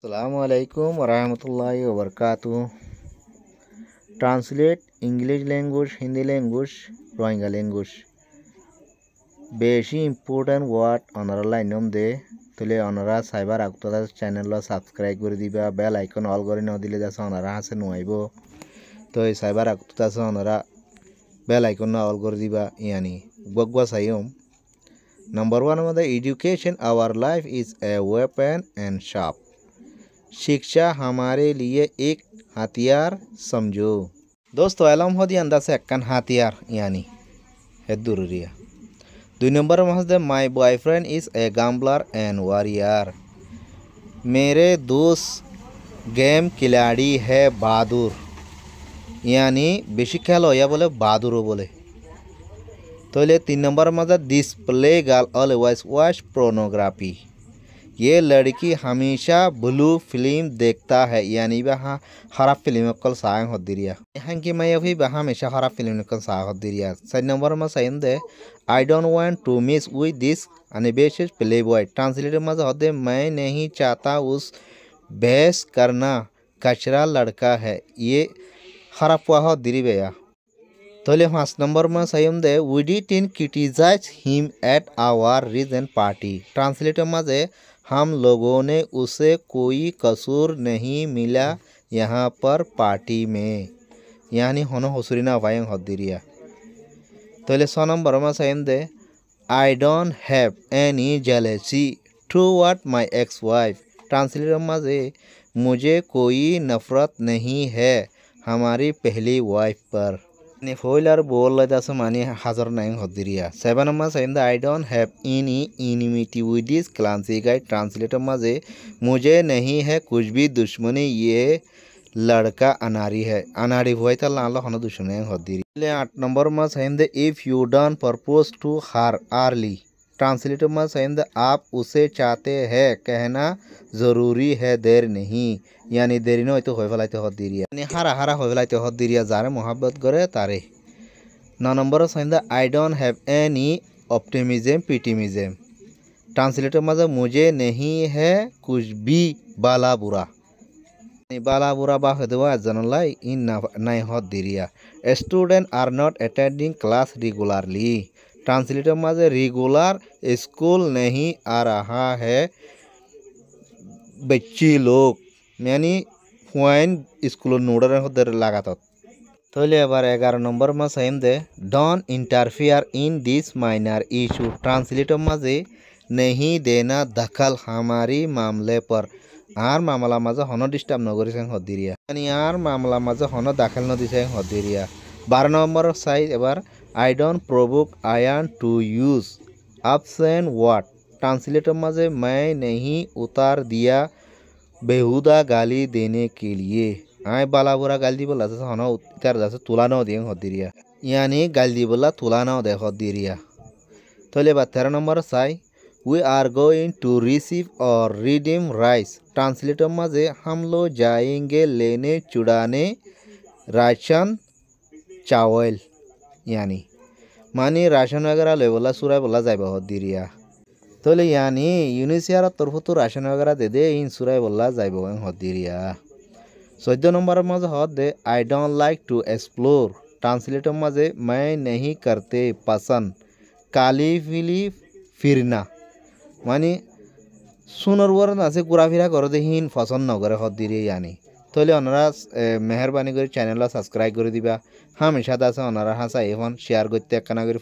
Assalamualaikum warahmatullahi wabarakatuh. Translate English language, Hindi language, Rohingya language. বেশি important word অনারা লাইনম দে তলে অনারা cyber Akter channel subscribe করে দিবা bell icon all করে ন দিলে যাচ্ছে অনারা হাসে নুয়াইব তো এই সাইবার আক্তার আছে অনারা বেল আইকন অল করে দিবা ইয়ানি বগবা সাইম নাম্বার 1 মধ্যে education our life is a weapon and sharp शिक्षा हमारे लिए एक हथियार समझो दोस्तों एलम होदी अंदा से अक्कन हथियार यानी है दुरिया 2 नंबर में my boyfriend is a gambler and warrior मेरे दोस्त गेम खिलाड़ी है बहादुर यानी बेशी खेल हो या बोले बहादुर हो बोले तो ले 3 नंबर में display girl always watch pornography ये लड़की हमेशा ब्लू फिल्म देखता है यानी वहाँ खराब फिल्म कल साग हो दिरिया यहाँ की मैं अभी वहाँ हमेशा खराब फिल्म कल साग हो दिरिया 7 नंबर में सही दे I don't want to miss with this अनबेसिस प्ले बॉय ट्रांसलेटर में होते मैं नहीं चाहता उस बहस करना कचरा लड़का है ये खराब हुआ हो दिरी भैया तो ले 5 नंबर में सही दे we didn't criticise him at our region party translator में हम लोगों ने उसे कोई कसूर नहीं मिला यहाँ पर पार्टी में यानी होनो हसुरी ना वायंग हदिरिया तो ले 6 नंबर में सही दे I don't have any jealousy toward my ex wife translator में मुझे कोई नफरत नहीं है हमारी पहली वाइफ पर फोइलर बोल जैसे मानी हाजर नहीं होती रिया 7 नंबर सही I don't have any enmity with this क्लांसी गाइड ट्रांसलेटर में मुझे नहीं है कुछ भी दुश्मनी ये लड़का अनाड़ी है अनाड़ी हुआ तो लाल होना दुश्मनी होती रही 8 नंबर में सही if you don't propose to her early translator में सही आप उसे चाहते हैं कहना ज़रूरी है देर नहीं यानी देरी न तो हो फैलाते हद दिरिया यानी हारा हारा हो फैलाते हद दिरिया जारे मोहब्बत करे तारे 9 नंबर सही I don't have any optimism पिटिमिज्म ट्रांसलेटर में मुझे नहीं है कुछ भी बाला बुरा बाला बुरा बा हदवा जनलाई इन नाइ हद दिरिया student are not attending class regularly translator में रेगुलर स्कूल नहीं आ रहा है बच्ची लोग यानी हुआइन स्कूल नोडर होदर लगाता तो ले बार 11 नंबर में सही they don't interfere in this minor issue translator में नहीं देना दखल हमारी मामले पर आर मामला मजा होनो डिस्टर्ब नगरी से हदिरिया यानी आर मामला मजा होनो दाखिल न दिसे हदिरिया 12 नंबर साइज एबार आई डोंट प्रोवोक आयन to use option what translator में मैं नहीं उतार दिया बेहुदा गाली देने के लिए आए बाला बुरा गाली दी बोला जैसे होना उतार जैसे तुला ना दिए हदिरिया यानी गाली दी बोला तुला ना दे हदिरिया तो ले 13 नंबर साई we are going to receive और रिडीम राइस ट्रांसलेटर में हम लोग जाएंगे लेने चुड़ाने राशन चावल यानी मानी राशन वगैरह ले बोला सुरा बोला जाए बहुत दिरिया तो ले यानी यूनिसियर तरफ तो राशन वगैरह दे दे इन सुरा बोला जाए बहुत दिरिया 14 नंबर में हद दे I don't like to explore translator में मैं नहीं करते पसंद काली फिली फिरना मानी सुनर वर ना से गुरा फिरा करो दे हिन पसंद न करे हद दिरिया यानी तो ले अनारा मेहरबानी कर चैनल सब्सक्राइब कर दिबा हमेशा दास अनारा हासा एफन शेयर करते कना कर